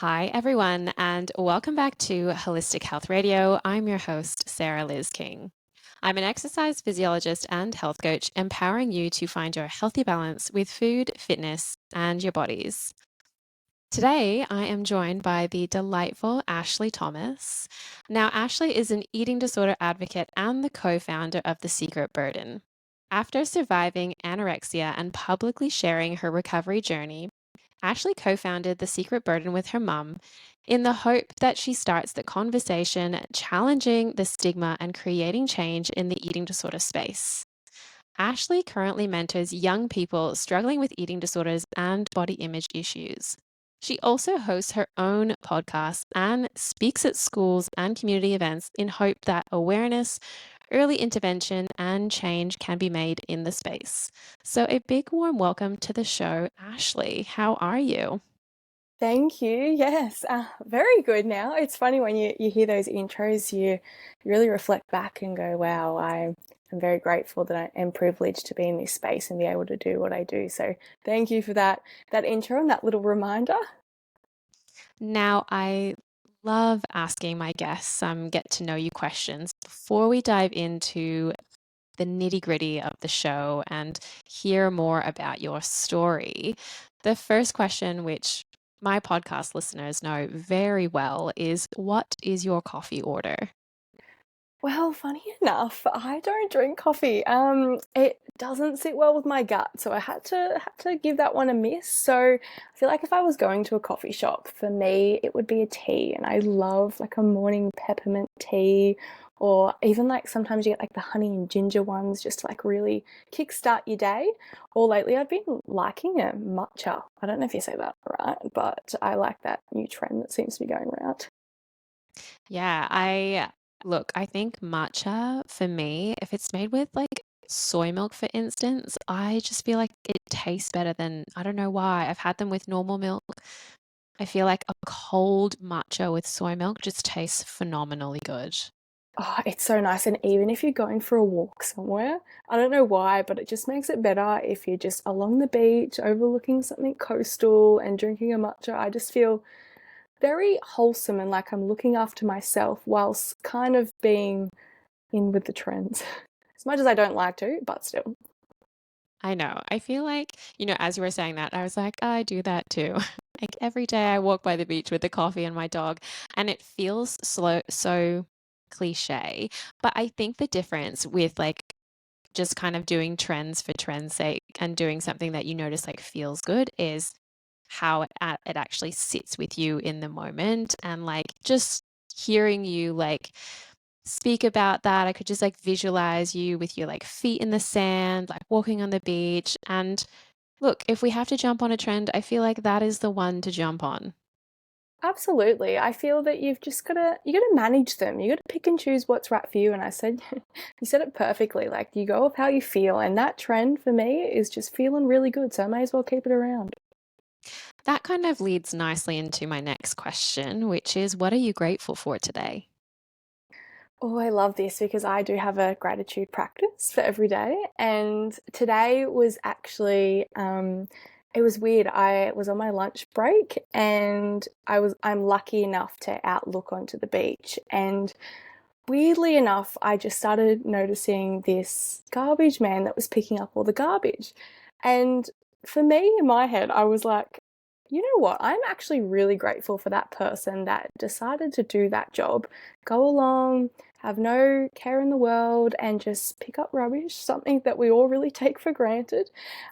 Hi, everyone, and welcome back to Holistic Health Radio. I'm your host, Sarah Liz King. I'm an exercise physiologist and health coach, empowering you to find your healthy balance with food, fitness, and your bodies. Today, I am joined by the delightful Ashlee Thomas. Now, Ashlee is an eating disorder advocate and the co founder of The Secret Burden. After surviving anorexia and publicly sharing her recovery journey, Ashlee co founded The Secret Burden with her mum in the hope that she starts the conversation, challenging the stigma and creating change in the eating disorder space. Ashlee currently mentors young people struggling with eating disorders and body image issues. She also hosts her own podcast and speaks at schools and community events in hope that awareness, early intervention, and change can be made in the space. So, a big warm welcome to the show, Ashlee. How are you? Thank you. Yes, very good now. It's funny when you hear those intros, you really reflect back and go, wow, I'm very grateful that I am privileged to be in this space and be able to do what I do. So thank you for that intro and that little reminder. Now, I love asking my guests some get to know you questions before we dive into the nitty gritty of the show and hear more about your story. The first question, which my podcast listeners know very well, is what is your coffee order? Well, funny enough, I don't drink coffee. It doesn't sit well with my gut, so I had to give that one a miss. So I feel like if I was going to a coffee shop, for me, it would be a tea, and I love like a morning peppermint tea, or even like sometimes you get like the honey and ginger ones, just to like really kickstart your day. Or lately, I've been liking a matcha. I don't know if you say that right, but I like that new trend that seems to be going around. Yeah, I think matcha for me, if it's made with like soy milk, for instance, I just feel like it tastes better than, I don't know why. I've had them with normal milk. I feel like a cold matcha with soy milk just tastes phenomenally good. Oh, it's so nice. And even if you're going for a walk somewhere, I don't know why, but it just makes it better if you're just along the beach, overlooking something coastal and drinking a matcha. I just feel very wholesome and like I'm looking after myself whilst kind of being in with the trends. As much as I don't like to, but still. I know. I feel like, as you were saying that, I was like, I do that too. Like every day I walk by the beach with the coffee and my dog, and it feels so cliche. But I think the difference with like just kind of doing trends for trend's sake and doing something that you notice like feels good is how it actually sits with you in the moment, and like just hearing you like speak about that, I could just like visualize you with your like feet in the sand, like walking on the beach. And look, if we have to jump on a trend, I feel like that is the one to jump on. Absolutely. I feel that you gotta manage them. You gotta pick and choose what's right for you. And I said you said it perfectly. Like you go with how you feel. And that trend for me is just feeling really good. So I may as well keep it around. That kind of leads nicely into my next question, which is what are you grateful for today? Oh, I love this because I do have a gratitude practice for every day. And today was actually, it was weird. I was on my lunch break and I'm lucky enough to outlook onto the beach. And weirdly enough, I just started noticing this garbage man that was picking up all the garbage. And for me, in my head, I was like, you know what? I'm actually really grateful for that person that decided to do that job, go along, have no care in the world, and just pick up rubbish, something that we all really take for granted.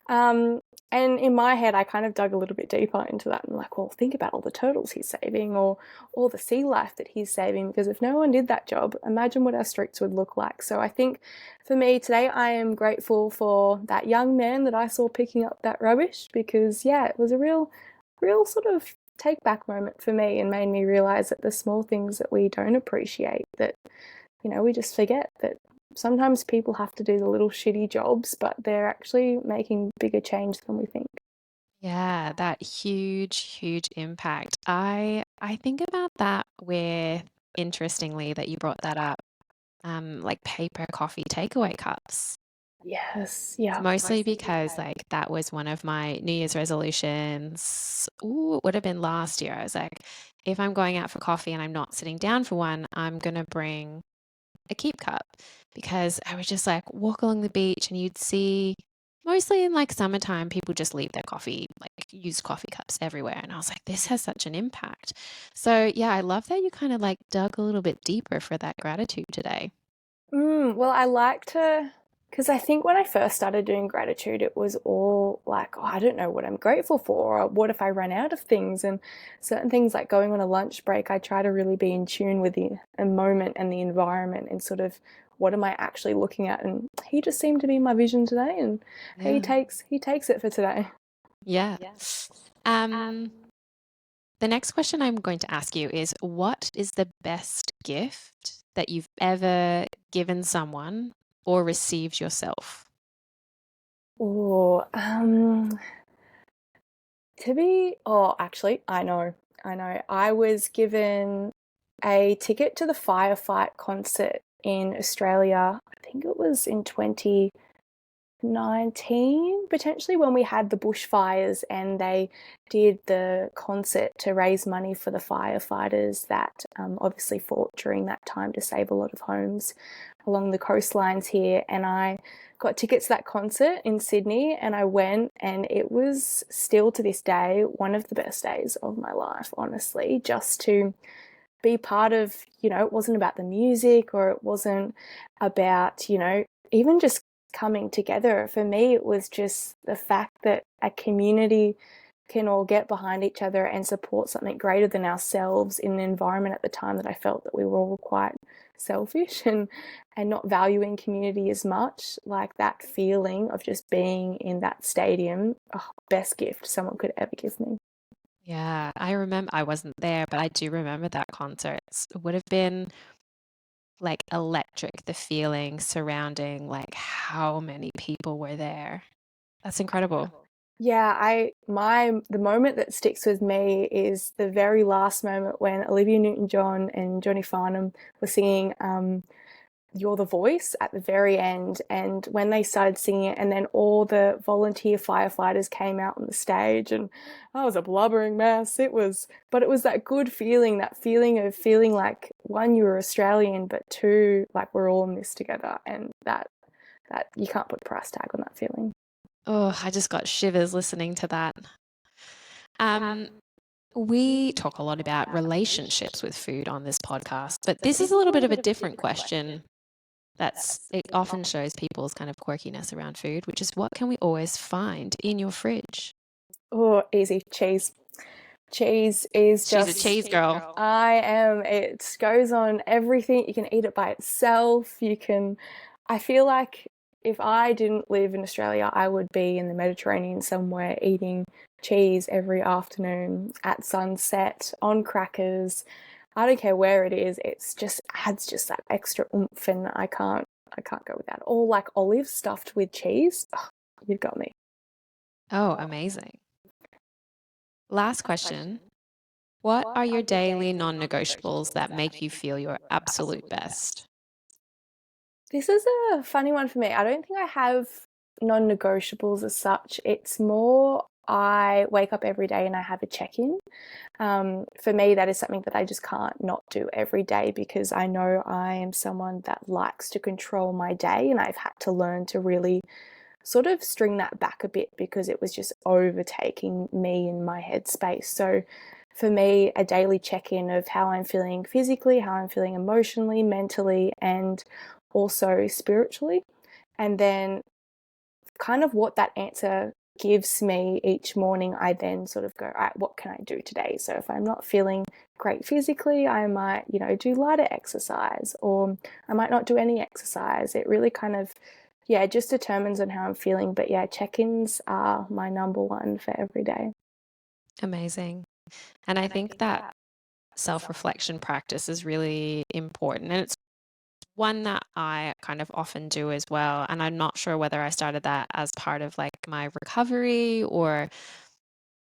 Um, and in my head, I kind of dug a little bit deeper into that and like, well, think about all the turtles he's saving or all the sea life that he's saving. Because if no one did that job, imagine what our streets would look like. So I think for me today, I am grateful for that young man that I saw picking up that rubbish because, yeah, it was a real sort of take back moment for me and made me realize that the small things that we don't appreciate, that, we just forget that sometimes people have to do the little shitty jobs, but they're actually making bigger change than we think. Yeah, that huge impact. I think about that with interestingly that you brought that up, like paper coffee takeaway cups. Yes. It's Yeah. mostly because like that was one of my New Year's resolutions. Ooh, it would have been last year. I was like, if I'm going out for coffee and I'm not sitting down for one, I'm gonna bring a keep cup because I would just like walk along the beach and you'd see mostly in like summertime, people just leave their coffee, like used coffee cups everywhere. And I was like, this has such an impact. So yeah, I love that you kind of like dug a little bit deeper for that gratitude today. Well, I like to, because I think when I first started doing gratitude, it was all like, oh, I don't know what I'm grateful for, or what if I run out of things? And certain things like going on a lunch break, I try to really be in tune with the a moment and the environment and sort of what am I actually looking at? And he just seemed to be my vision today, and Yeah. he takes it for today. Yeah. Um, the next question I'm going to ask you is what is the best gift that you've ever given someone or received yourself? Or actually, I know. I was given a ticket to the Firefight concert in Australia. I think it was in 2019, potentially, when we had the bushfires and they did the concert to raise money for the firefighters that obviously fought during that time to save a lot of homes along the coastlines here. And I got tickets to that concert in Sydney and I went, and it was still to this day one of the best days of my life, honestly, just to be part of, it wasn't about the music or it wasn't about, even just coming together. For me, it was just the fact that a community can all get behind each other and support something greater than ourselves in an environment at the time that I felt that we were all quite selfish and not valuing community as much. Like that feeling of just being in that stadium, oh, best gift someone could ever give me. Yeah, I remember I wasn't there, but I do remember that concert. It would have been like electric, the feeling surrounding like how many people were there. That's incredible. Yeah, the moment that sticks with me is the very last moment when Olivia Newton-John and Johnny Farnham were singing You're the Voice at the very end. And when they started singing it, and then all the volunteer firefighters came out on the stage, and I was a blubbering mess. But it was that good feeling, that feeling of feeling like one, you were Australian, but two, like we're all in this together. And that you can't put a price tag on that feeling. Oh, I just got shivers listening to that. Um, we talk a lot about relationships with food on this podcast, but this is a little bit of a different question. It often shows people's kind of quirkiness around food, which is what can we always find in your fridge? Oh, easy. Cheese. Cheese is She's a just, cheese girl. I am, it goes on everything. You can eat it by itself. I feel like if I didn't live in Australia, I would be in the Mediterranean somewhere eating cheese every afternoon at sunset on crackers. I don't care where it is. It's just adds just that extra oomph, and I can't go without it. Or like olives stuffed with cheese. Oh, you've got me. Oh, amazing. Last question. What are your daily non negotiables that make you feel your absolute best? This is a funny one for me. I don't think I have non-negotiables as such. It's more I wake up every day and I have a check-in. For me, that is something that I just can't not do every day because I know I am someone that likes to control my day, and I've had to learn to really sort of string that back a bit because it was just overtaking me in my headspace. So for me, a daily check-in of how I'm feeling physically, how I'm feeling emotionally, mentally, and also spiritually. And then kind of what that answer gives me each morning, I then sort of go, all right, what can I do today? So if I'm not feeling great physically, I might, do lighter exercise, or I might not do any exercise. It really kind of, yeah, just determines on how I'm feeling. But yeah, check-ins are my number one for every day. Amazing. And I think that self reflection practice is really important. And it's one that I kind of often do as well. And I'm not sure whether I started that as part of like my recovery or,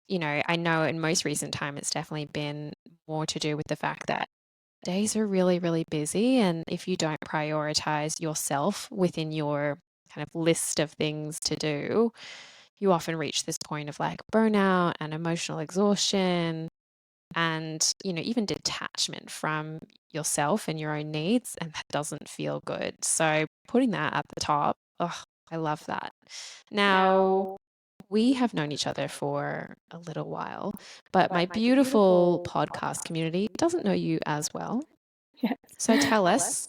I know in most recent time it's definitely been more to do with the fact that days are really, really busy. And if you don't prioritize yourself within your kind of list of things to do, you often reach this point of like burnout and emotional exhaustion and, even detachment from yourself and your own needs. And that doesn't feel good. So putting that at the top, oh, I love that. Now, we have known each other for a little while, but my beautiful podcast community doesn't know you as well. Yes. So tell us,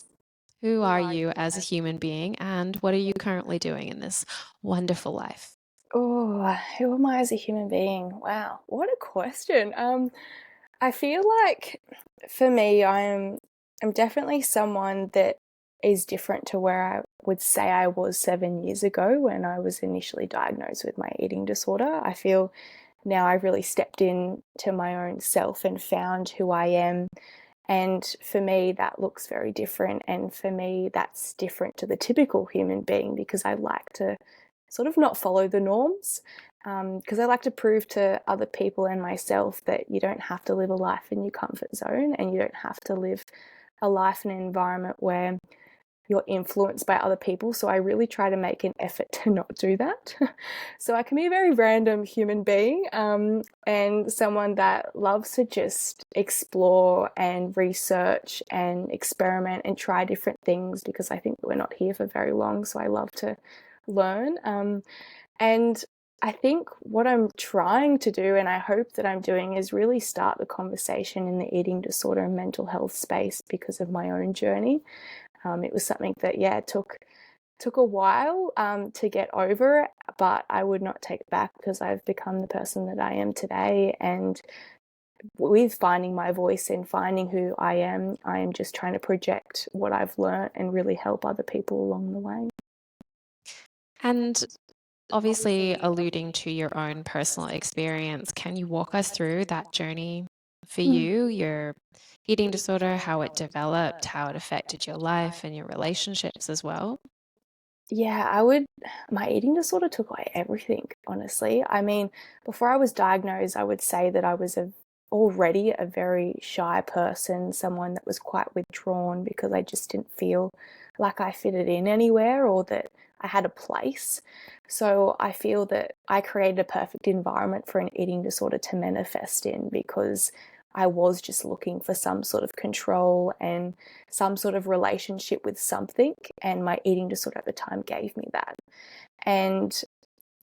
who are you as a human being and what are you currently doing in this wonderful life? Oh, who am I as a human being? Wow, what a question. I feel like for me, I'm definitely someone that is different to where I would say I was 7 years ago when I was initially diagnosed with my eating disorder. I feel now I've really stepped into my own self and found who I am. And for me, that looks very different. And for me, that's different to the typical human being because I like to sort of not follow the norms. Because I like to prove to other people and myself that you don't have to live a life in your comfort zone and you don't have to live a life in an environment where you're influenced by other people. So I really try to make an effort to not do that. So I can be a very random human being and someone that loves to just explore and research and experiment and try different things because I think we're not here for very long. So I love to learn. And I think what I'm trying to do, and I hope that I'm doing, is really start the conversation in the eating disorder and mental health space because of my own journey. It was something that, yeah, took a while to get over, but I would not take it back because I've become the person that I am today. And with finding my voice and finding who I am just trying to project what I've learned and really help other people along the way. And obviously, alluding to your own personal experience, can you walk us through that journey for you, your eating disorder, how it developed, how it affected your life and your relationships as well? Yeah, my eating disorder took away everything, honestly. I mean, before I was diagnosed, I would say that I was already a very shy person, someone that was quite withdrawn because I just didn't feel like I fitted in anywhere or that I had a place. So I feel that I created a perfect environment for an eating disorder to manifest in because I was just looking for some sort of control and some sort of relationship with something, and my eating disorder at the time gave me that. And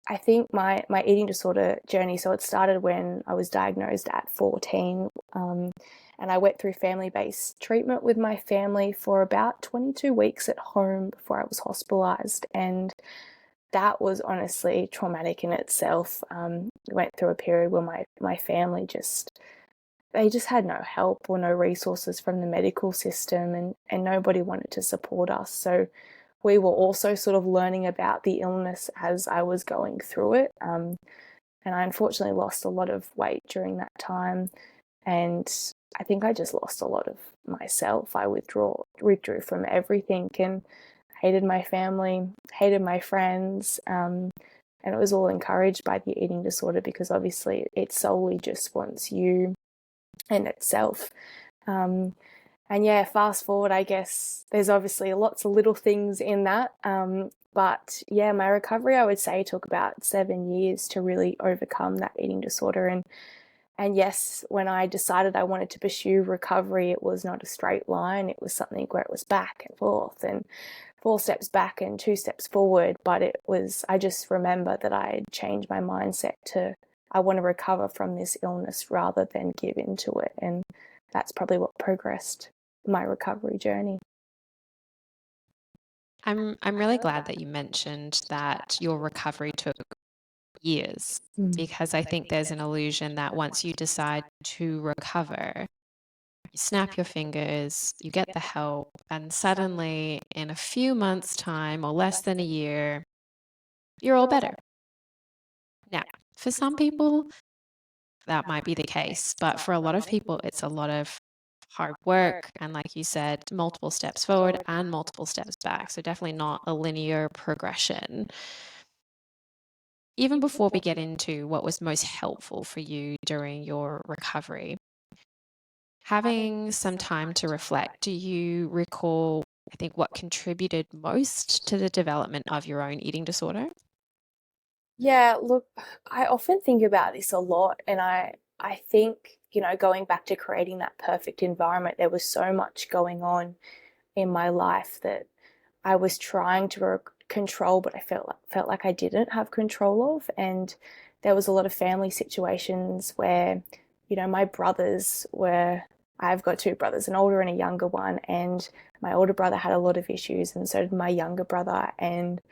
I think my eating disorder journey, so it started when I was diagnosed at 14, and I went through family-based treatment with my family for about 22 weeks at home before I was hospitalized, and that was honestly traumatic in itself. Went through a period where my family they just had no help or no resources from the medical system and nobody wanted to support us. So we were also sort of learning about the illness as I was going through it. And I unfortunately lost a lot of weight during that time. And I think I just lost a lot of myself. I withdrew from everything and hated my family, hated my friends. And it was all encouraged by the eating disorder because obviously it solely just wants you in itself. And yeah, fast forward, I guess there's obviously lots of little things in that. But yeah, my recovery, I would say, took about 7 years to really overcome that eating disorder. And yes, when I decided I wanted to pursue recovery, it was not a straight line. It was something where it was back and forth and 4 steps back and 2 steps forward. But I just remember that I had changed my mindset to, I want to recover from this illness rather than give into it. And that's probably what progressed my recovery journey. I'm really glad that you mentioned that your recovery took years Mm. because I think there's an illusion that once you decide to recover, you snap your fingers, you get the help, and suddenly in a few months' time or less than a year, you're all better. Now, for some people, that might be the case, but for a lot of people, it's a lot of hard work and, like you said, multiple steps forward and multiple steps back. So, definitely not a linear progression. Even before we get into what was most helpful for you during your recovery, having some time to reflect, do you recall I think, what contributed most to the development of your own eating disorder? Yeah, look, I often think about this a lot, and I think, going back to creating that perfect environment, there was so much going on in my life that I was trying to control, but I felt like I didn't have control of. And there was a lot of family situations where, my brothers were. I've got two brothers, an older and a younger one, and my older brother had a lot of issues, and so did my younger brother. And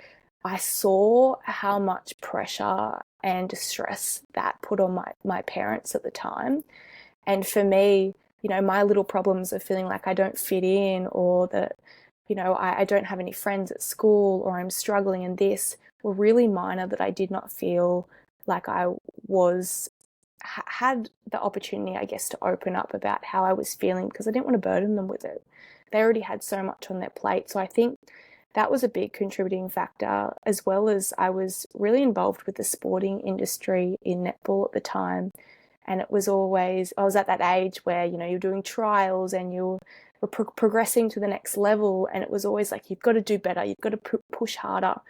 I saw how much pressure and stress that put on my parents at the time. And for me, my little problems of feeling like I don't fit in, or that, I don't have any friends at school, or I'm struggling in this, were really minor, that I did not feel like I was had the opportunity, I guess, to open up about how I was feeling, because I didn't want to burden them with it. They already had so much on their plate. So I think that was a big contributing factor, as well as I was really involved with the sporting industry in netball at the time. And it was always, I was at that age where, you're doing trials and you were progressing to the next level. And it was always like, you've got to do better, you've got to push harder.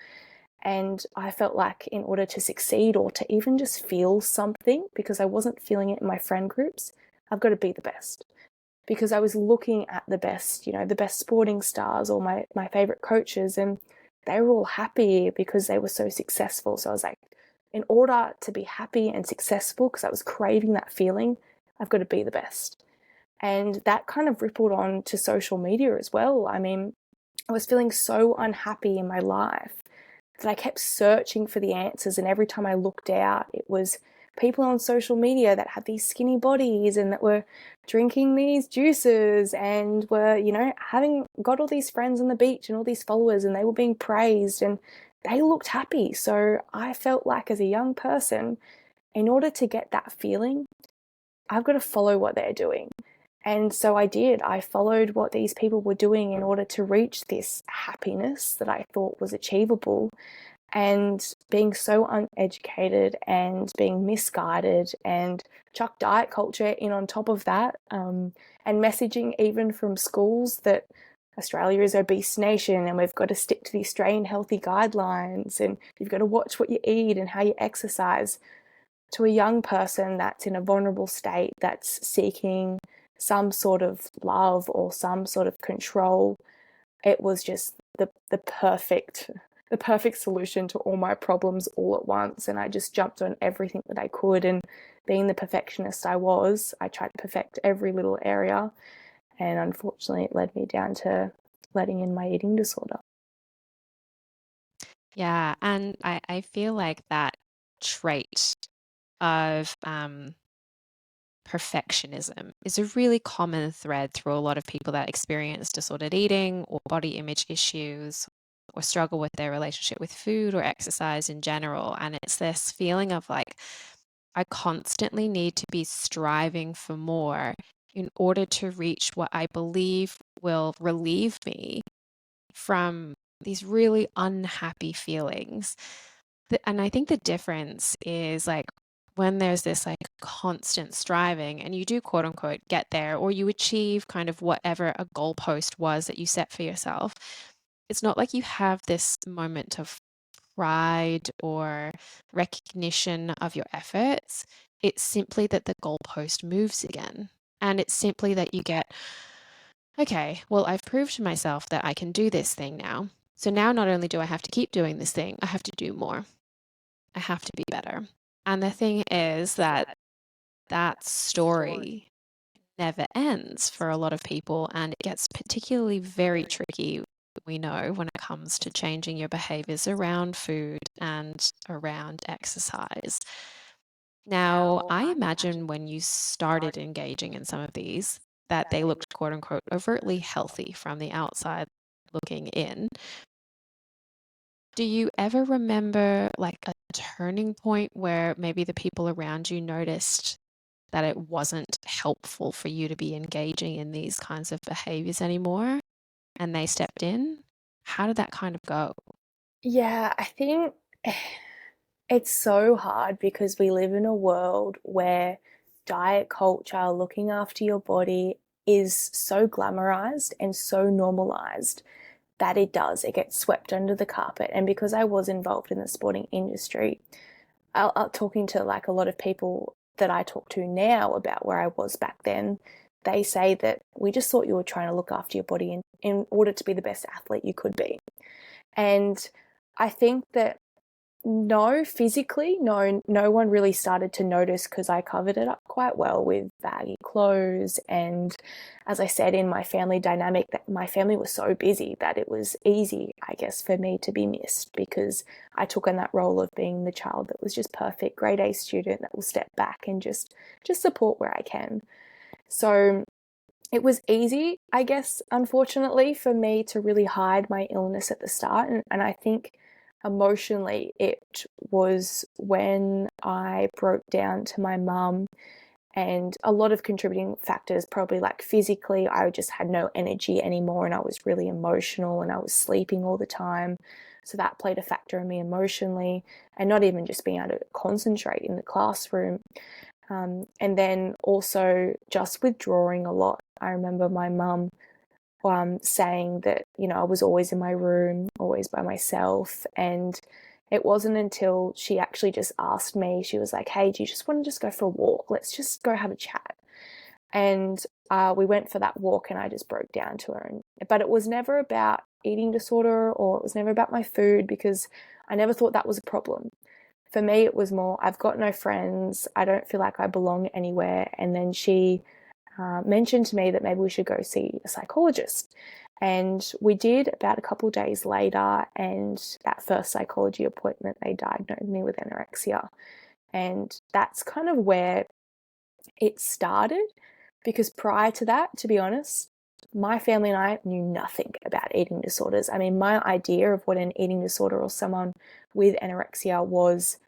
And I felt like in order to succeed, or to even just feel something, because I wasn't feeling it in my friend groups, I've got to be the best. Because I was looking at the best, the best sporting stars, or my favorite coaches, and they were all happy because they were so successful. So I was like, in order to be happy and successful, because I was craving that feeling, I've got to be the best. And that kind of rippled on to social media as well. I mean, I was feeling so unhappy in my life that I kept searching for the answers. And every time I looked out, it was people on social media that had these skinny bodies and that were drinking these juices and were, having got all these friends on the beach and all these followers, and they were being praised and they looked happy. So I felt like, as a young person, in order to get that feeling, I've got to follow what they're doing. And so I did. I followed what these people were doing in order to reach this happiness that I thought was achievable. And being so uneducated and being misguided, and chuck diet culture in on top of that, and messaging even from schools that Australia is an obese nation and we've got to stick to the Australian healthy guidelines, and you've got to watch what you eat and how you exercise, to a young person that's in a vulnerable state, that's seeking some sort of love or some sort of control. It was just the perfect solution to all my problems all at once. And I just jumped on everything that I could. And being the perfectionist I was, I tried to perfect every little area. And unfortunately, it led me down to letting in my eating disorder. Yeah, and I feel like that trait of perfectionism is a really common thread through a lot of people that experience disordered eating or body image issues, or struggle with their relationship with food or exercise in general. And it's this feeling of like, I constantly need to be striving for more in order to reach what I believe will relieve me from these really unhappy feelings. And I think the difference is like, when there's this like constant striving and you do quote unquote get there, or you achieve kind of whatever a goalpost was that you set for yourself, it's not like you have this moment of pride or recognition of your efforts. It's simply that the goalpost moves again. And it's simply that you get, okay, well, I've proved to myself that I can do this thing now. So now not only do I have to keep doing this thing, I have to do more. I have to be better. And the thing is that that story never ends for a lot of people. And it gets particularly very tricky, we know, when it comes to changing your behaviors around food and around exercise. Now, I imagine when you started engaging in some of these, that they looked quote unquote overtly healthy from the outside looking in. Do you ever remember like a turning point where maybe the people around you noticed that it wasn't helpful for you to be engaging in these kinds of behaviors anymore and they stepped in? How did that kind of go? Yeah, I think it's so hard because we live in a world where diet culture, looking after your body, is so glamorized and so normalized. that it does. It gets swept under the carpet. And because I was involved in the sporting industry, talking to like a lot of people that I talk to now about where I was back then, they say that we just thought you were trying to look after your body in order to be the best athlete you could be. And I think that no, physically, no one really started to notice because I covered it up quite well with baggy clothes. And as I said, in my family dynamic, that my family was so busy that it was easy, I guess, for me to be missed because I took on that role of being the child that was just perfect, grade A student that will step back and just support where I can. So it was easy, I guess, unfortunately, for me to really hide my illness at the start. And I think emotionally, it was when I broke down to my mum, and a lot of contributing factors, probably like physically, I just had no energy anymore and I was really emotional and I was sleeping all the time. So that played a factor in me emotionally, and not even just being able to concentrate in the classroom. And then also just withdrawing a lot. I remember my mum saying that, I was always in my room, always by myself. And it wasn't until she actually just asked me, she was like, hey, do you just want to just go for a walk? Let's just go have a chat. And we went for that walk and I just broke down to her. But it was never about eating disorder, or it was never about my food, because I never thought that was a problem. For me, it was more, I've got no friends, I don't feel like I belong anywhere. And then she mentioned to me that maybe we should go see a psychologist. And we did about a couple of days later, and that first psychology appointment, they diagnosed me with anorexia. And that's kind of where it started, because prior to that, to be honest, my family and I knew nothing about eating disorders. I mean, my idea of what an eating disorder or someone with anorexia was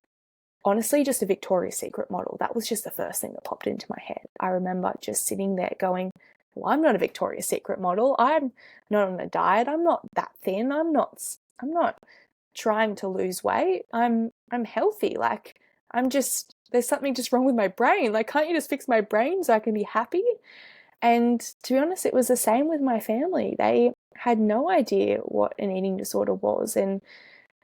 honestly just a Victoria's Secret model. That was just the first thing that popped into my head. I remember just sitting there going, well, I'm not a Victoria's Secret model. I'm not on a diet. I'm not that thin. I'm not trying to lose weight. I'm healthy. Like, there's something just wrong with my brain. Like, can't you just fix my brain so I can be happy? And to be honest, it was the same with my family. They had no idea what an eating disorder was. And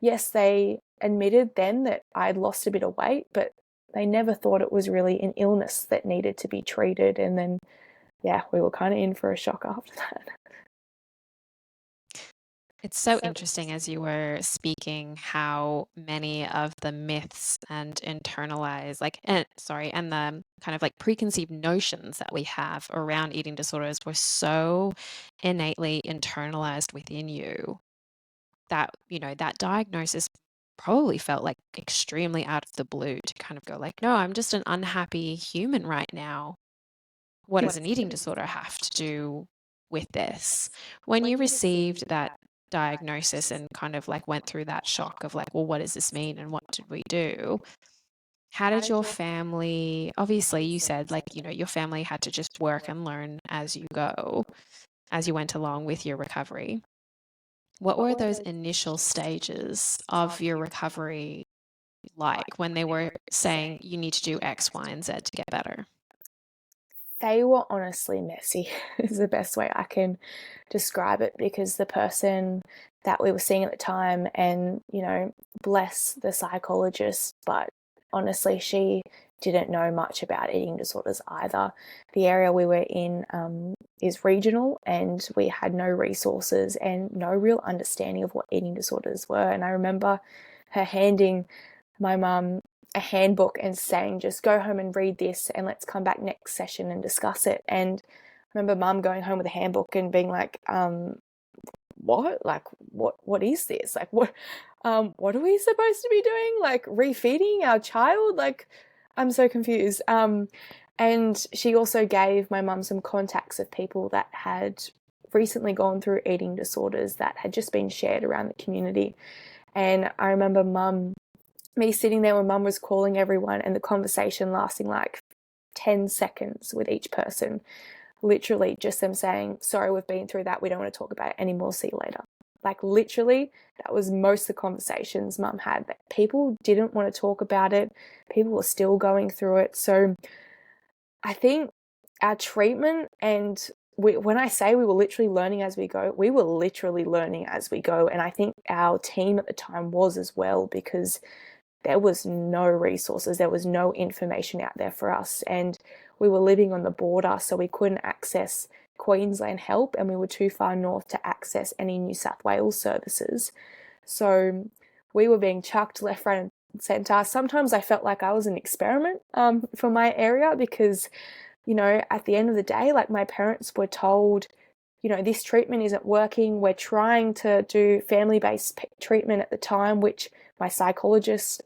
yes, they admitted then that I'd lost a bit of weight, but they never thought it was really an illness that needed to be treated. And then, yeah, we were kind of in for a shock after that. It's so interesting as you were speaking how many of the myths and internalized, and the kind of like preconceived notions that we have around eating disorders were so innately internalized within you that, that diagnosis probably felt like extremely out of the blue to kind of go like, no, I'm just an unhappy human right now. What does an eating disorder have to do with this? When you received that diagnosis and kind of like went through that shock of like, well, what does this mean and what did we do? How did your family, obviously you said like, your family had to just work and learn as you go, as you went along with your recovery. What were those initial stages of your recovery like when they were saying you need to do X, Y, and Z to get better? They were honestly messy, is the best way I can describe it, because the person that we were seeing at the time, and, bless the psychologist, but honestly, she didn't know much about eating disorders either. The area we were in is regional, and we had no resources and no real understanding of what eating disorders were. And I remember her handing my mum a handbook and saying, just go home and read this and let's come back next session and discuss it. And I remember mum going home with a handbook and being like, what? Like, what is this? Like, what are we supposed to be doing? Like, refeeding our child? Like, I'm so confused. And she also gave my mum some contacts of people that had recently gone through eating disorders that had just been shared around the community. And I remember me sitting there when mum was calling everyone, and the conversation lasting like 10 seconds with each person. Literally just them saying, sorry, we've been through that. We don't want to talk about it anymore. See you later. Like, literally, that was most of the conversations mum had. That people didn't want to talk about it. People were still going through it. So I think our treatment and when I say we were literally learning as we go, we were literally learning as we go. And I think our team at the time was as well, because there was no resources, there was no information out there for us. And we were living on the border, so we couldn't access Queensland help, and we were too far north to access any New South Wales services. So we were being chucked left, right, and centre. Sometimes I felt like I was an experiment for my area, because, at the end of the day, like, my parents were told, this treatment isn't working. We're trying to do family-based treatment at the time, which my psychologist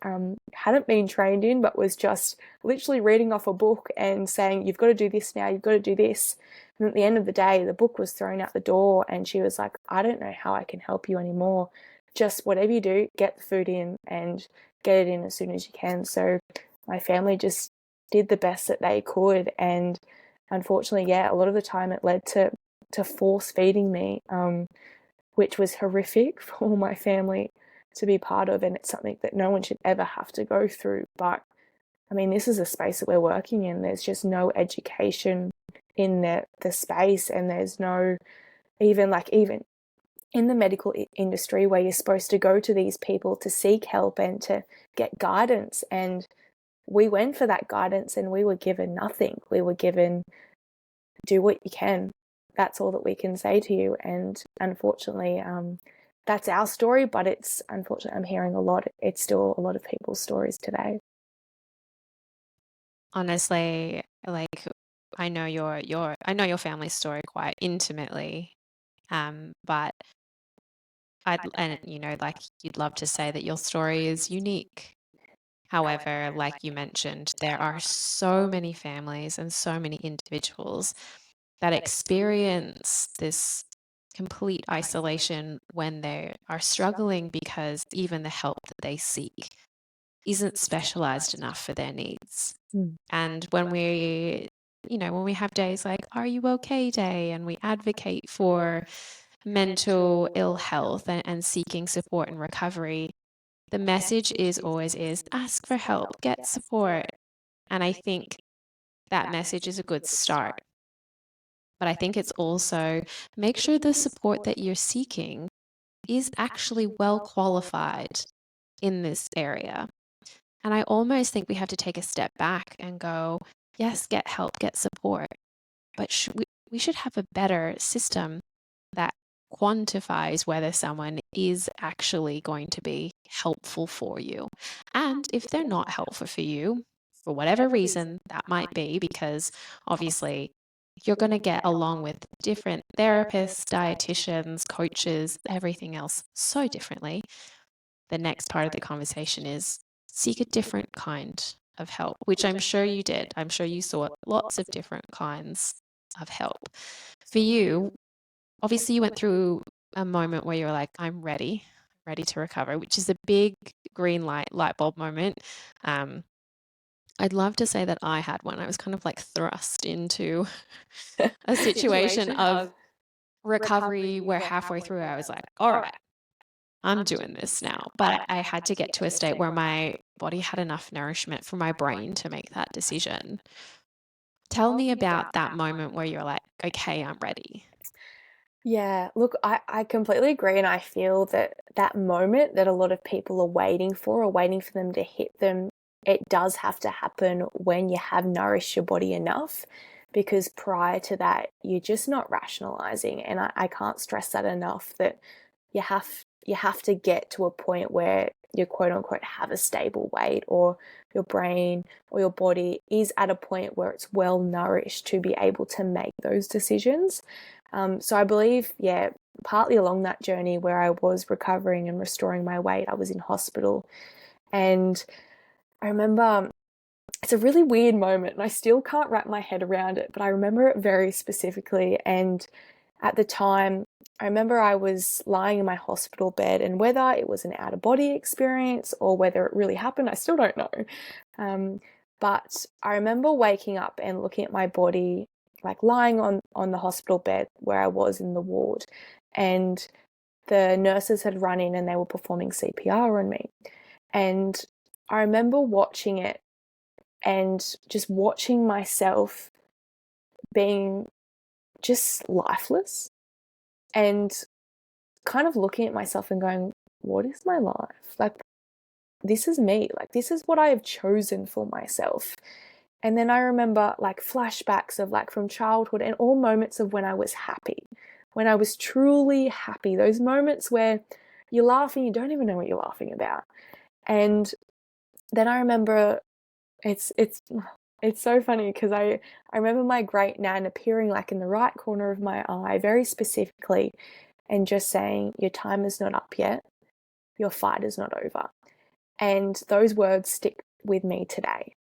hadn't been trained in, but was just literally reading off a book and saying, you've got to do this now, you've got to do this. And at the end of the day, the book was thrown out the door, and she was like, I don't know how I can help you anymore. Just whatever you do, get the food in and get it in as soon as you can. So my family just did the best that they could. And unfortunately, yeah, a lot of the time it led to force feeding me, which was horrific for my family to be part of. And it's something that no one should ever have to go through. But I mean, this is a space that we're working in. There's just no education in the space, and there's no even in the medical industry, where you're supposed to go to these people to seek help and to get guidance. And we went for that guidance and we were given nothing. We were given, do what you can. That's all that we can say to you. And unfortunately, that's our story, but it's unfortunately, I'm hearing a lot. It's still a lot of people's stories today. Honestly, like, I know your family story quite intimately, but like, you'd love to say that your story is unique. However, like you mentioned, there are so many families and so many individuals that experience this complete isolation when they are struggling, because even the help that they seek isn't specialized enough for their needs. And when we have days like Are You Okay Day, and we advocate for mental ill health and seeking support and recovery, the message is always ask for help, get support. And I think that message is a good start. But I think it's also, make sure the support that you're seeking is actually well qualified in this area. And I almost think we have to take a step back and go, yes, get help, get support, but we should have a better system that quantifies whether someone is actually going to be helpful for you. And if they're not helpful for you, for whatever reason that might be, because obviously you're going to get along with different therapists, dietitians, coaches, everything else so differently. The next part of the conversation is seek a different kind of help, which I'm sure you did. I'm sure you sought lots of different kinds of help. For you, obviously you went through a moment where you were like, I'm ready to recover, which is a big green light bulb moment. I'd love to say that I had one. I was kind of like thrust into a situation of recovery where halfway through I was like, all right, I'm doing this now. But I had to get to a state where my body had enough nourishment for my brain to make that decision. Tell me about that moment where you're like, okay, I'm ready. Yeah, look, I completely agree. And I feel that that moment that a lot of people are waiting for, or waiting for them to hit them, it does have to happen when you have nourished your body enough, because prior to that, you're just not rationalizing. And I can't stress that enough, that you have to get to a point where you quote unquote have a stable weight, or your brain or your body is at a point where it's well nourished to be able to make those decisions. So I believe, yeah, partly along that journey where I was recovering and restoring my weight, I was in hospital. And I remember, it's a really weird moment and I still can't wrap my head around it, but I remember it very specifically. And at the time, I remember I was lying in my hospital bed, and whether it was an out of body experience or whether it really happened, I still don't know. But I remember waking up and looking at my body, like lying on the hospital bed where I was in the ward, and the nurses had run in and they were performing CPR on me. And I remember watching it and just watching myself being just lifeless, and kind of looking at myself and going, what is my life? Like, this is me. Like, this is what I have chosen for myself. And then I remember like flashbacks of like from childhood and all moments of when I was happy, when I was truly happy, those moments where you're laughing, you don't even know what you're laughing about. And then I remember it's so funny because I remember my great nan appearing like in the right corner of my eye very specifically and just saying, your time is not up yet, your fight is not over. And those words stick with me today.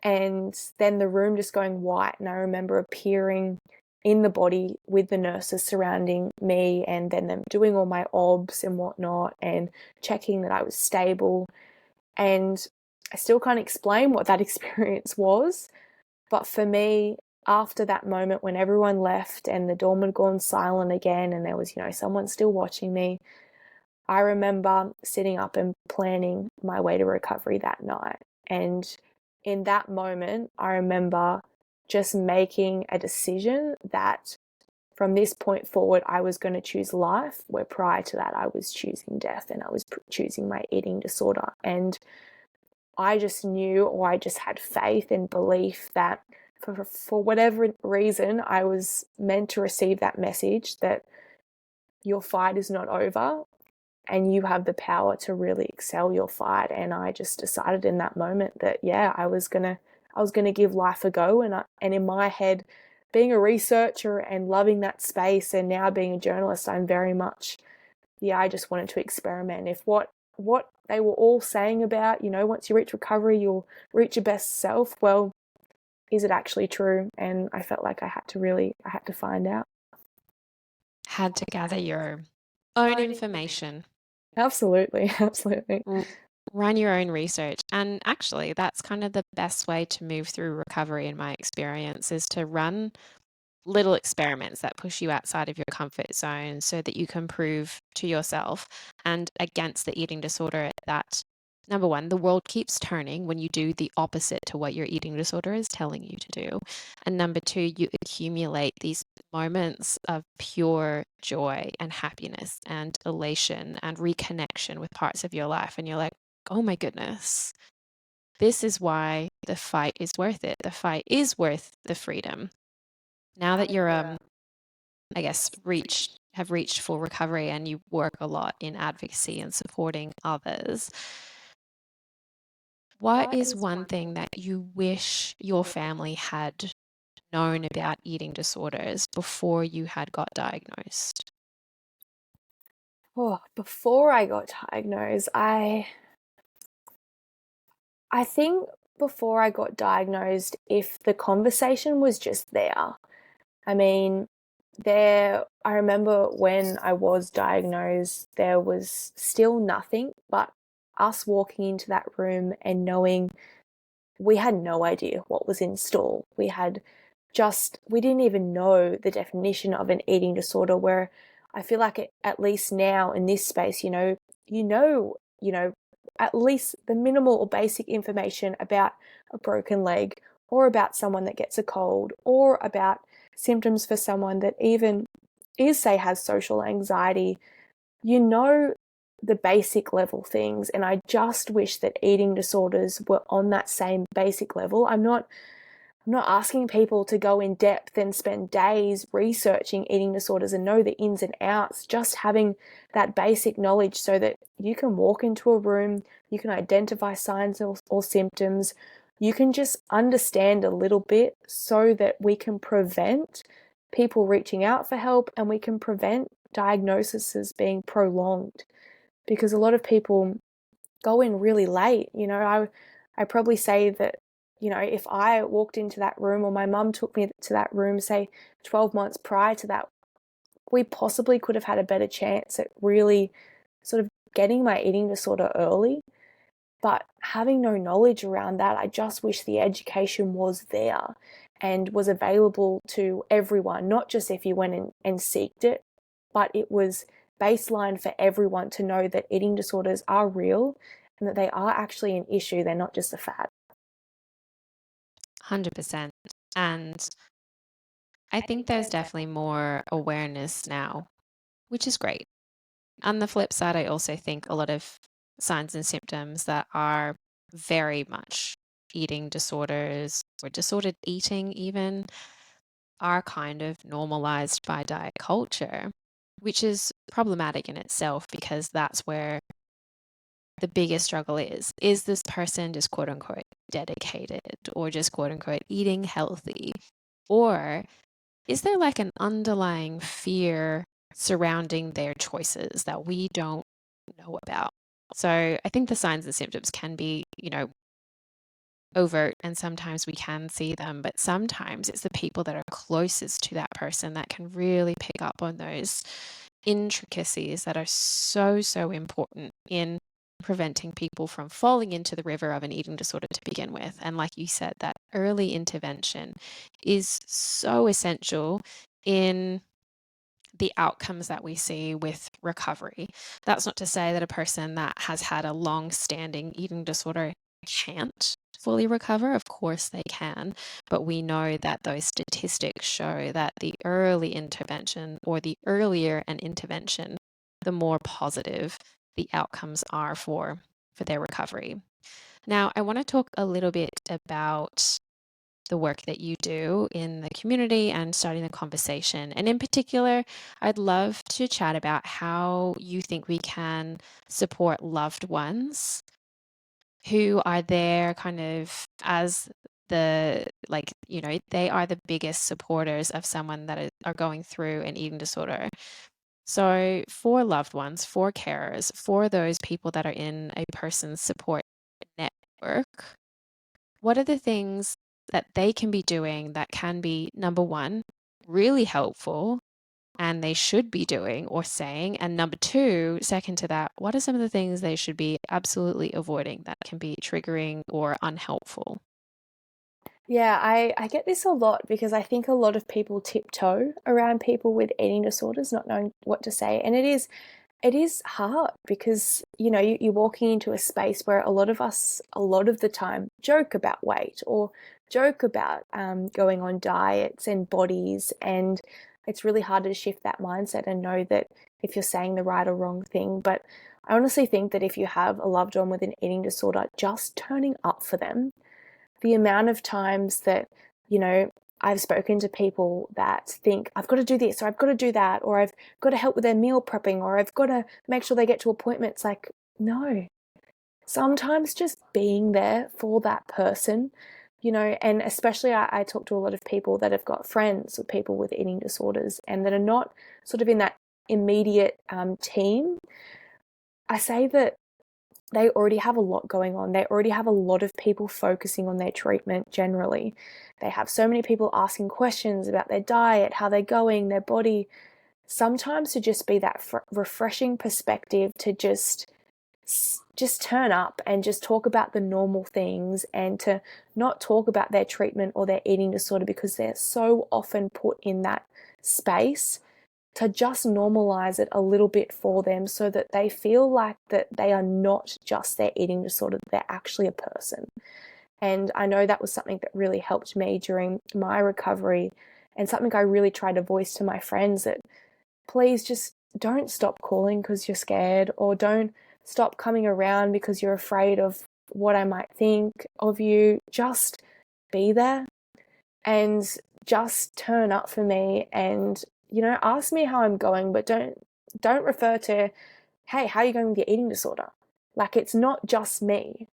And then the room just going white, and I remember appearing in the body with the nurses surrounding me, and then them doing all my obs and whatnot and checking that I was stable. And I still can't explain what that experience was, but for me, after that moment when everyone left and the dorm had gone silent again and there was, someone still watching me, I remember sitting up and planning my way to recovery that night. And in that moment, I remember just making a decision that from this point forward, I was going to choose life, where prior to that, I was choosing death and I was choosing my eating disorder. And I just knew, or I just had faith and belief that for whatever reason, I was meant to receive that message that your fight is not over and you have the power to really excel your fight. And I just decided in that moment that, yeah, I was gonna give life a go. And in my head, being a researcher and loving that space and now being a journalist, I'm very much, yeah, I just wanted to experiment. If what they were all saying about, once you reach recovery, you'll reach your best self. Well, is it actually true? And I felt like I had to find out. Had to gather your own information. Absolutely. Absolutely. Run your own research. And actually, that's kind of the best way to move through recovery, in my experience, is to run little experiments that push you outside of your comfort zone so that you can prove to yourself and against the eating disorder that, number one, the world keeps turning when you do the opposite to what your eating disorder is telling you to do. And number two, you accumulate these moments of pure joy and happiness and elation and reconnection with parts of your life. And you're like, oh my goodness, this is why the fight is worth it. The fight is worth the freedom. Now that you're, I guess, have reached full recovery and you work a lot in advocacy and supporting others, what is one thing that you wish your family had known about eating disorders before you had got diagnosed? Oh, before I got diagnosed, I think before I got diagnosed, if the conversation was just there, I mean, I remember when I was diagnosed, there was still nothing but us walking into that room and knowing we had no idea what was in store. We didn't even know the definition of an eating disorder, where I feel like at least now in this space, at least the minimal or basic information about a broken leg or about someone that gets a cold or about symptoms for someone that even has social anxiety. The basic level things, and I just wish that eating disorders were on that same basic level. I'm not asking people to go in depth and spend days researching eating disorders and know the ins and outs, just having that basic knowledge so that you can walk into a room, you can identify signs or symptoms, you can just understand a little bit so that we can prevent people reaching out for help and we can prevent diagnoses being prolonged. Because a lot of people go in really late. I probably say that, if I walked into that room or my mum took me to that room, say 12 months prior to that, we possibly could have had a better chance at really sort of getting my eating disorder early. But having no knowledge around that, I just wish the education was there and was available to everyone, not just if you went and seeked it, but it was baseline for everyone to know that eating disorders are real and that they are actually an issue. They're not just a fad. 100%. And I think there's definitely more awareness now, which is great. On the flip side, I also think a lot of signs and symptoms that are very much eating disorders or disordered eating, even, are kind of normalized by diet culture, which is problematic in itself because that's where the biggest struggle is. Is this person just quote unquote dedicated or just quote unquote eating healthy? Or is there like an underlying fear surrounding their choices that we don't know about? So I think the signs and symptoms can be, overt, and sometimes we can see them, but sometimes it's the people that are closest to that person that can really pick up on those intricacies that are so, so important in preventing people from falling into the river of an eating disorder to begin with. And like you said, that early intervention is so essential in the outcomes that we see with recovery. That's not to say that a person that has had a long standing eating disorder can't fully recover. Of course they can, but we know that those statistics show that the early intervention or the earlier an intervention, the more positive the outcomes are for their recovery. Now, I want to talk a little bit about the work that you do in the community and starting the conversation. And in particular, I'd love to chat about how you think we can support loved ones who are there kind of as they are the biggest supporters of someone that are going through an eating disorder. So, for loved ones, for carers, for those people that are in a person's support network, what are the things that they can be doing that can be, number one, really helpful and they should be doing or saying? And number two, second to that, what are some of the things they should be absolutely avoiding that can be triggering or unhelpful? Yeah, I get this a lot because I think a lot of people tiptoe around people with eating disorders, not knowing what to say. And it is hard because, you're walking into a space where a lot of us, a lot of the time, joke about weight or joke about going on diets and bodies. And it's really hard to shift that mindset and know that if you're saying the right or wrong thing. But I honestly think that if you have a loved one with an eating disorder, just turning up for them, the amount of times that, you know, I've spoken to people that think, I've got to do this, or I've got to do that, or I've got to help with their meal prepping, or I've got to make sure they get to appointments. Like, no, sometimes just being there for that person, and especially I talk to a lot of people that have got friends with people with eating disorders and that are not sort of in that immediate team. I say that they already have a lot going on. They already have a lot of people focusing on their treatment generally. They have so many people asking questions about their diet, how they're going, their body. Sometimes to just be that refreshing perspective to just turn up and just talk about the normal things and to not talk about their treatment or their eating disorder because they're so often put in that space, to just normalize it a little bit for them so that they feel like that they are not just their eating disorder, they're actually a person. And I know that was something that really helped me during my recovery and something I really try to voice to my friends, that please just don't stop calling because you're scared, or don't stop coming around because you're afraid of what I might think of you. Just be there and just turn up for me, and ask me how I'm going, but don't refer to, hey, how are you going with your eating disorder? Like, it's not just me.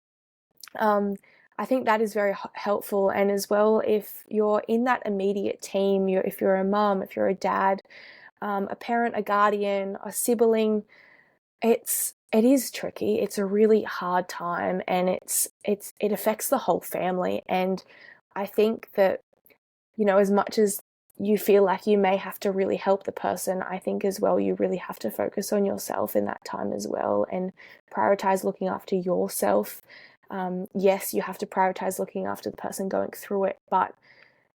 I think that is very helpful. And as well, if you're in that immediate team, if you're a mum, if you're a dad, a parent, a guardian, a sibling, it is tricky. It's a really hard time, and it affects the whole family. And I think that, as much as you feel like you may have to really help the person, I think as well you really have to focus on yourself in that time as well and prioritize looking after yourself. Yes, you have to prioritize looking after the person going through it, but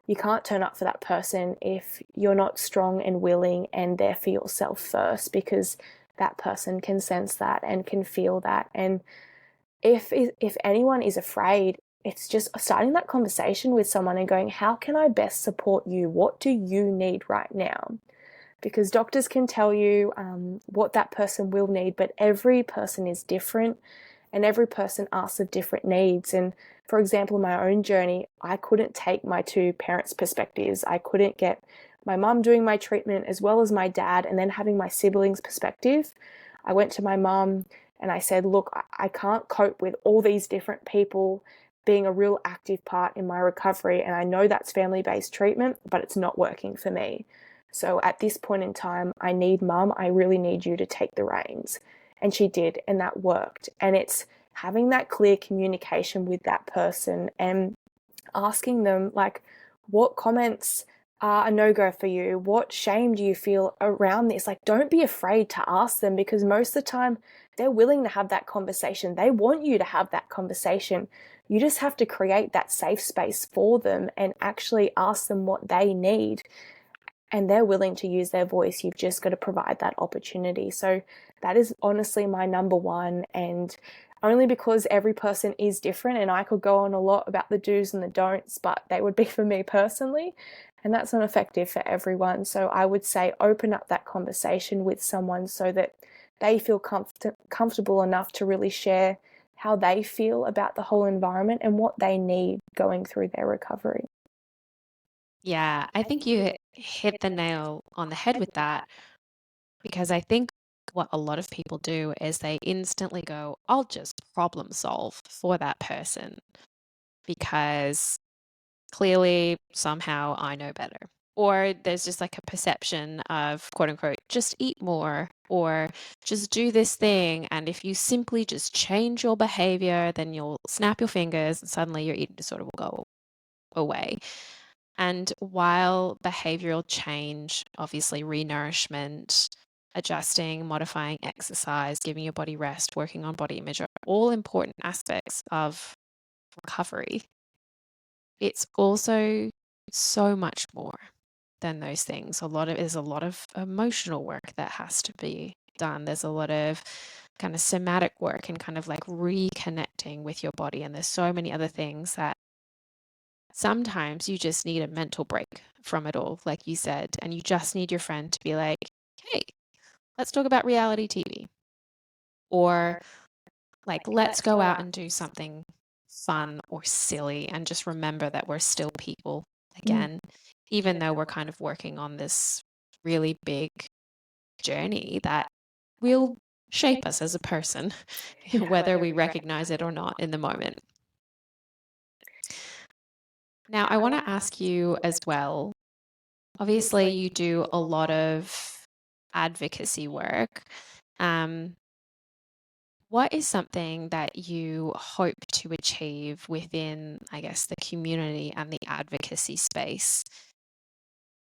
you can't turn up for that person if you're not strong and willing and there for yourself first, because that person can sense that and can feel that. And if anyone is afraid, it's just starting that conversation with someone and going, how can I best support you? What do you need right now? Because doctors can tell you what that person will need, but every person is different and every person asks of different needs. And for example, in my own journey, I couldn't take my two parents' perspectives. I couldn't get my mum doing my treatment as well as my dad and then having my siblings' perspective. I went to my mum and I said, look, I can't cope with all these different people being a real active part in my recovery. And I know that's family-based treatment, but it's not working for me. So at this point in time, I need mum. I really need you to take the reins. And she did, and that worked. And it's having that clear communication with that person and asking them, like, what comments are a no-go for you? What shame do you feel around this? Like, don't be afraid to ask them, because most of the time they're willing to have that conversation. They want you to have that conversation. You just have to create that safe space for them and actually ask them what they need. And they're willing to use their voice. You've just got to provide that opportunity. So that is honestly my number one, and only because every person is different, and I could go on a lot about the do's and the don'ts, but they would be for me personally, and that's not effective for everyone. So I would say open up that conversation with someone so that they feel comfortable enough to really share how they feel about the whole environment and what they need going through their recovery. Yeah, I think you hit the nail on the head with that, because I think what a lot of people do is they instantly go, I'll just problem solve for that person because clearly somehow I know better. Or there's just like a perception of, quote unquote, just eat more or just do this thing. And if you simply just change your behavior, then you'll snap your fingers and suddenly your eating disorder will go away. And while behavioral change, obviously renourishment, adjusting, modifying exercise, giving your body rest, working on body image are all important aspects of recovery, it's also so much more than those things. There's a lot of emotional work that has to be done. There's a lot of kind of somatic work and kind of like reconnecting with your body. And there's so many other things that sometimes you just need a mental break from it all, like you said, and you just need your friend to be like, hey, let's talk about reality TV. Or like, let's go out and do something fun or silly and just remember that we're still people Mm. again, even though we're kind of working on this really big journey that will shape us as a person, Yeah. whether we recognize it or not in the moment. Now, I want to ask you as well. Obviously, you do a lot of advocacy work. Um, what is something that you hope to achieve within, I guess, the community and the advocacy space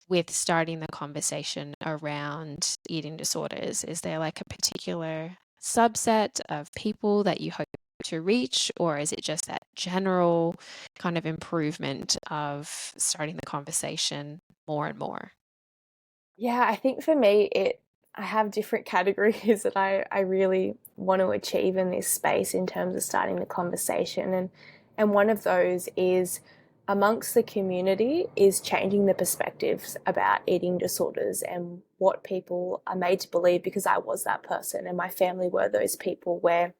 with starting the conversation around eating disorders? Is there like a particular subset of people that you hope to reach, or is it just that general kind of improvement of starting the conversation more and more? Yeah, I think for me, I have different categories that I really want to achieve in this space in terms of starting the conversation. And one of those is amongst the community is changing the perspectives about eating disorders and what people are made to believe, because I was that person and my family were those people where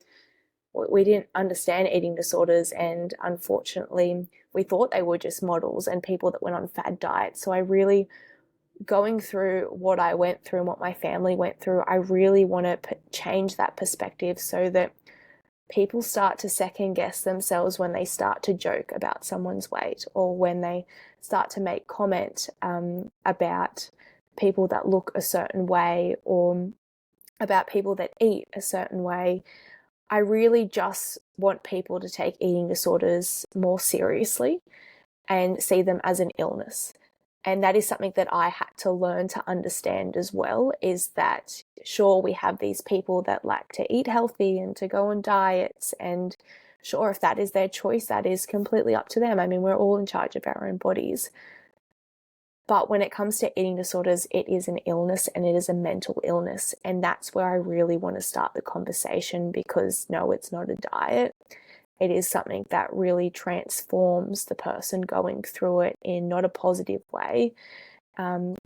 we didn't understand eating disorders, and unfortunately we thought they were just models and people that went on fad diets. So I really, going through what I went through and what my family went through, I really want to change that perspective so that people start to second guess themselves when they start to joke about someone's weight, or when they start to make comment about people that look a certain way, or about people that eat a certain way. I really just want people to take eating disorders more seriously and see them as an illness. And that is something that I had to learn to understand as well, is that sure, we have these people that like to eat healthy and to go on diets, and sure, if that is their choice, that is completely up to them. I mean, we're all in charge of our own bodies. But when it comes to eating disorders, it is an illness and it is a mental illness. And that's where I really want to start the conversation, because no, it's not a diet. it is something that really transforms the person going through it in not a positive way.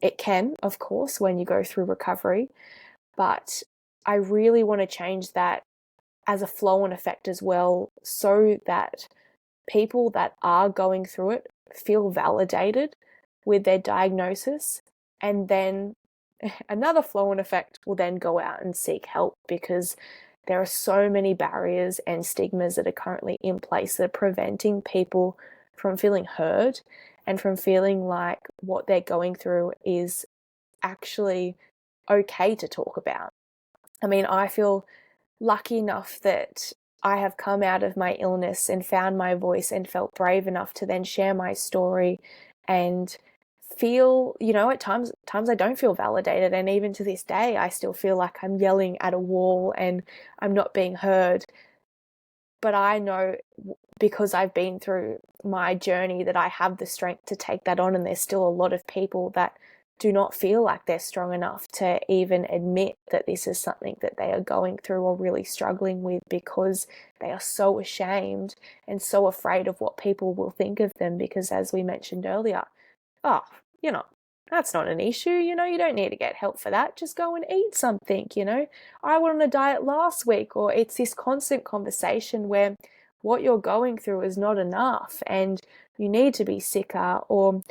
It can, of course, when you go through recovery, but I really want to change that as a flow on effect as well, so that people that are going through it feel validated with their diagnosis, and then another flow on effect will then go out and seek help, because there are so many barriers and stigmas that are currently in place that are preventing people from feeling heard and from feeling like what they're going through is actually okay to talk about. I mean, I feel lucky enough that I have come out of my illness and found my voice and felt brave enough to then share my story and feel, at times I don't feel validated, and even to this day I still feel like I'm yelling at a wall and I'm not being heard. But I know, because I've been through my journey, that I have the strength to take that on, and there's still a lot of people that do not feel like they're strong enough to even admit that this is something that they are going through or really struggling with, because they are so ashamed and so afraid of what people will think of them. Because, as we mentioned earlier, oh, that's not an issue. You don't need to get help for that. Just go and eat something. I went on a diet last week. Or it's this constant conversation where what you're going through is not enough and you need to be sicker, or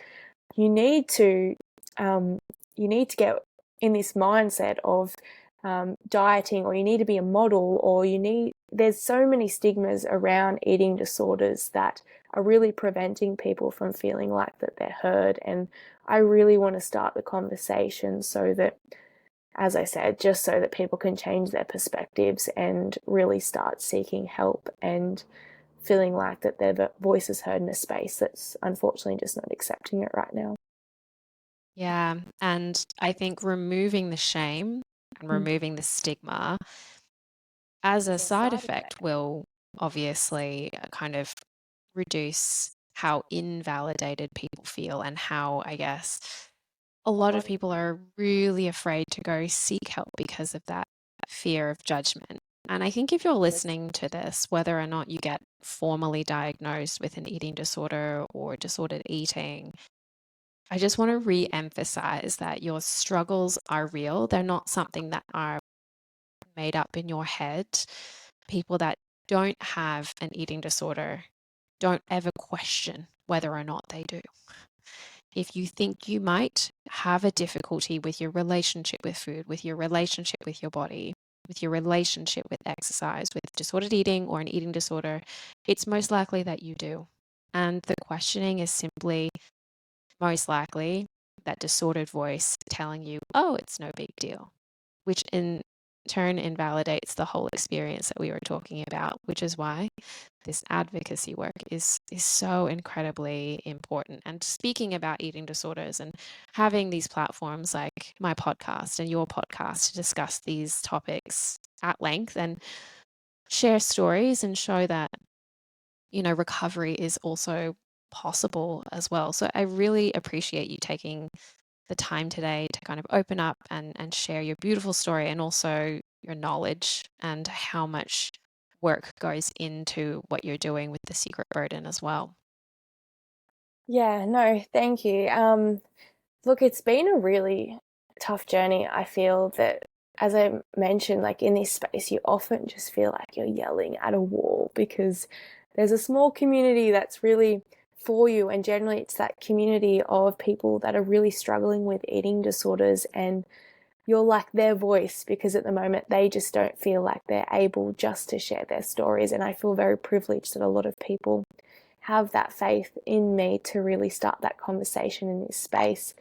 you need to get in this mindset of dieting, or you need to be a model, or there's so many stigmas around eating disorders that are really preventing people from feeling like that they're heard. And I really want to start the conversation, so that, as I said, just so that people can change their perspectives and really start seeking help and feeling like that their voice is heard in a space that's unfortunately just not accepting it right now. Yeah. And I think removing the shame and Mm. removing the stigma as a side effect will obviously kind of reduce how invalidated people feel, and how, I guess, a lot of people are really afraid to go seek help because of that fear of judgment. And I think if you're listening to this, whether or not you get formally diagnosed with an eating disorder or disordered eating, I just want to re emphasize that your struggles are real. They're not something that are made up in your head. People that don't have an eating disorder don't ever question whether or not they do. If you think you might have a difficulty with your relationship with food, with your relationship with your body, with your relationship with exercise, with disordered eating or an eating disorder, it's most likely that you do. And the questioning is simply, most likely, that disordered voice telling you, oh, it's no big deal, which in turn invalidates the whole experience that we were talking about, which is why this advocacy work is so incredibly important. And speaking about eating disorders and having these platforms like my podcast and your podcast to discuss these topics at length and share stories and show that, recovery is also possible as well. So I really appreciate you taking the time today to kind of open up and share your beautiful story, and also your knowledge and how much work goes into what you're doing with the secret burden as well. Yeah, no, thank you. Look, it's been a really tough journey. I feel that, as I mentioned, like in this space, you often just feel like you're yelling at a wall, because there's a small community that's really for you. And generally, it's that community of people that are really struggling with eating disorders. And you're like their voice, because at the moment they just don't feel like they're able just to share their stories. And I feel very privileged that a lot of people have that faith in me to really start that conversation in this space.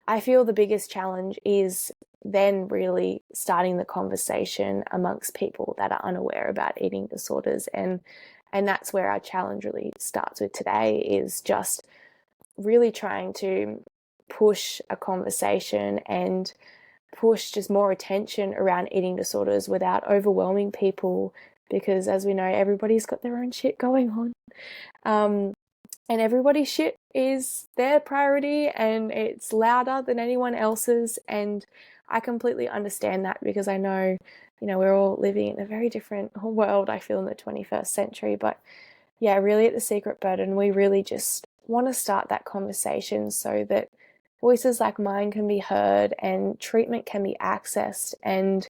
I feel the biggest challenge is then really starting the conversation amongst people that are unaware about eating disorders. And that's where our challenge really starts with today, is just really trying to push a conversation and push just more attention around eating disorders without overwhelming people, because, as we know, everybody's got their own shit going on. And everybody's shit is their priority, and it's louder than anyone else's. And I completely understand that because I know, we're all living in a very different world, I feel, in the 21st century. But yeah, really at the Secret Burden, we really just want to start that conversation so that voices like mine can be heard and treatment can be accessed, and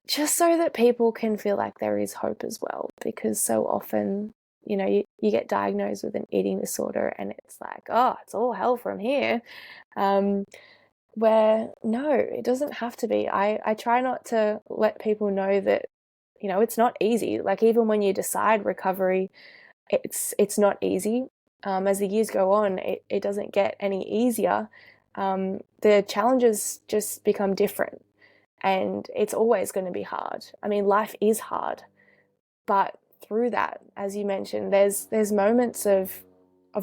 just so that people can feel like there is hope as well. Because so often, you get diagnosed with an eating disorder and it's like, oh, it's all hell from here. Um, where no, it doesn't have to be. I try not to let people know that, it's not easy. Like, even when you decide recovery, it's not easy. As the years go on, it doesn't get any easier. The challenges just become different, and it's always going to be hard. I mean, life is hard, but through that, as you mentioned, there's moments of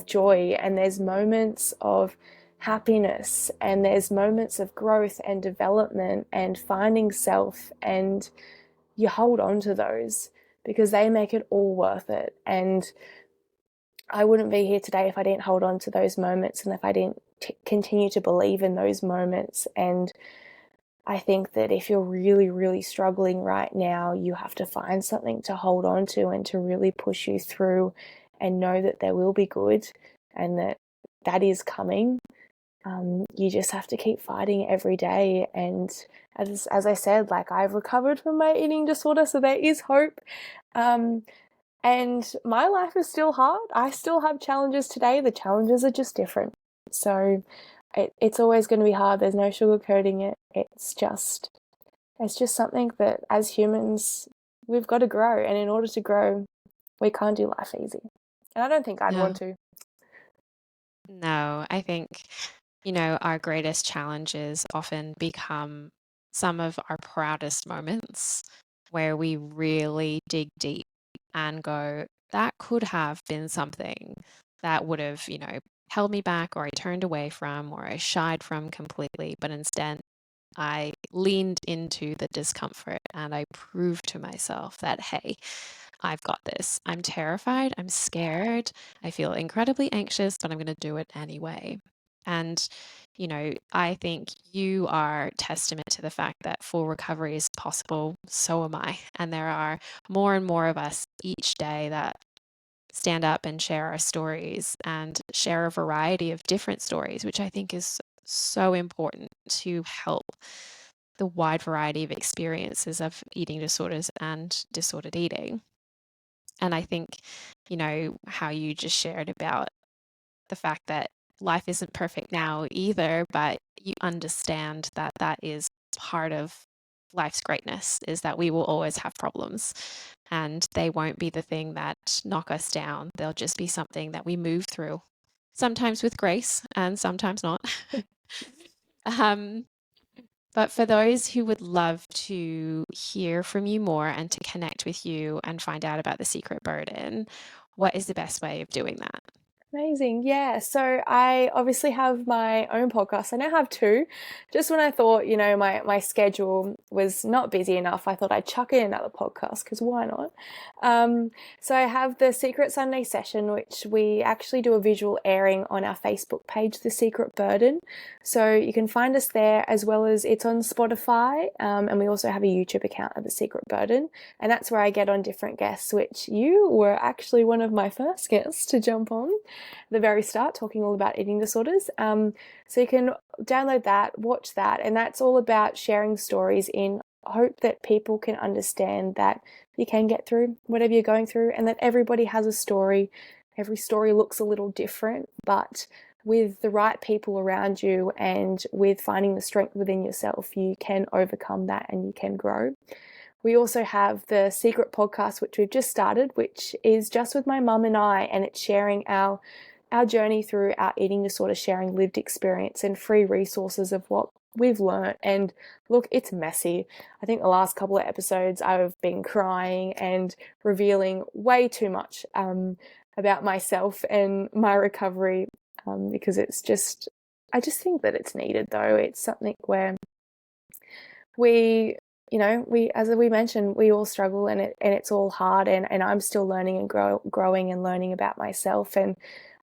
joy, and there's moments of happiness, and there's moments of growth and development and finding self, and you hold on to those because they make it all worth it. And I wouldn't be here today if I didn't hold on to those moments, and if I didn't continue to believe in those moments. And I think that if you're really, really struggling right now, you have to find something to hold on to and to really push you through, and know that there will be good, and that is coming. You just have to keep fighting every day. And as I said, like, I've recovered from my eating disorder, so there is hope. And my life is still hard. I still have challenges today. The challenges are just different. So it's always going to be hard. There's no sugarcoating it. It's just something that as humans, we've got to grow. And in order to grow, we can't do life easy. And I don't think I'd want to. No, I think, our greatest challenges often become some of our proudest moments where we really dig deep and go, that could have been something that would have, held me back, or I turned away from, or I shied from completely. But instead, I leaned into the discomfort and I proved to myself that, hey, I've got this. I'm terrified. I'm scared. I feel incredibly anxious, but I'm going to do it anyway. And, I think you are testament to the fact that full recovery is possible. So am I. And there are more and more of us each day that stand up and share our stories and share a variety of different stories, which I think is so important to help the wide variety of experiences of eating disorders and disordered eating. And I think, how you just shared about the fact that life isn't perfect now either, but you understand that that is part of life's greatness, is that we will always have problems, and they won't be the thing that knock us down. They'll just be something that we move through, sometimes with grace and sometimes not. um, but for those who would love to hear from you more and to connect with you and find out about the Secret Burden, what is the best way of doing that? Amazing. Yeah. So I obviously have my own podcast. I now have two. Just when I thought, my schedule was not busy enough, I thought I'd chuck in another podcast, because why not? So I have the Secret Sunday Session, which we actually do a visual airing on our Facebook page, The Secret Burden. So you can find us there, as well as it's on Spotify. And we also have a YouTube account at The Secret Burden. And that's where I get on different guests, which you were actually one of my first guests to jump on the very start, talking all about eating disorders. So you can download that, watch that, and that's all about sharing stories in hope that people can understand that you can get through whatever you're going through, and that everybody has a story. Every story looks a little different, but with the right people around you and with finding the strength within yourself, you can overcome that and you can grow. We also have the Secret podcast, which we've just started, which is just with my mum and I, and it's sharing our journey through our eating disorder, sharing lived experience and free resources of what we've learned. And look, it's messy. I think the last couple of episodes I've been crying and revealing way too much about myself and my recovery, because I just think that it's needed, though. It's something where we as we mentioned, we all struggle, and it's all hard, and I'm still learning and growing and learning about myself. And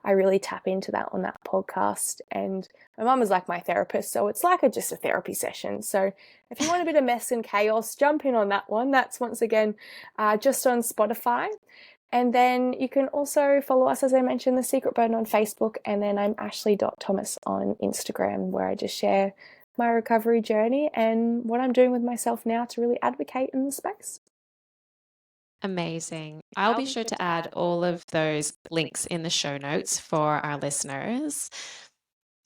I really tap into that on that podcast. And my mum is like my therapist, so it's like just a therapy session. So if you want a bit of mess and chaos, jump in on that one. That's once again just on Spotify. And then you can also follow us, as I mentioned, The Secret Burden on Facebook. And then I'm Ashlee.Thomas on Instagram, where I just share my recovery journey and what I'm doing with myself now to really advocate in the space. Amazing. I'll be sure to add all of those links in the show notes for our listeners.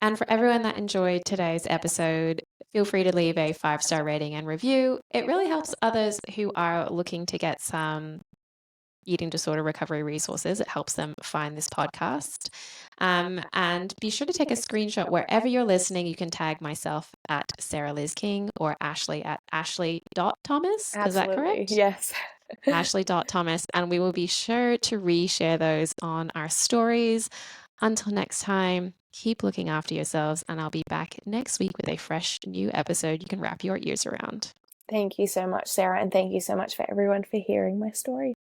And for everyone that enjoyed today's episode, feel free to leave a 5-star rating and review. It really helps others who are looking to get some eating disorder recovery resources. It helps them find this podcast. And be sure to take a screenshot wherever you're listening. You can tag myself at Sarah Liz King or Ashlee at Ashlee.Thomas. Is that correct? Yes. Ashlee.Thomas. And we will be sure to reshare those on our stories. Until next time, keep looking after yourselves, and I'll be back next week with a fresh new episode you can wrap your ears around. Thank you so much, Sarah, and thank you so much for everyone for hearing my story.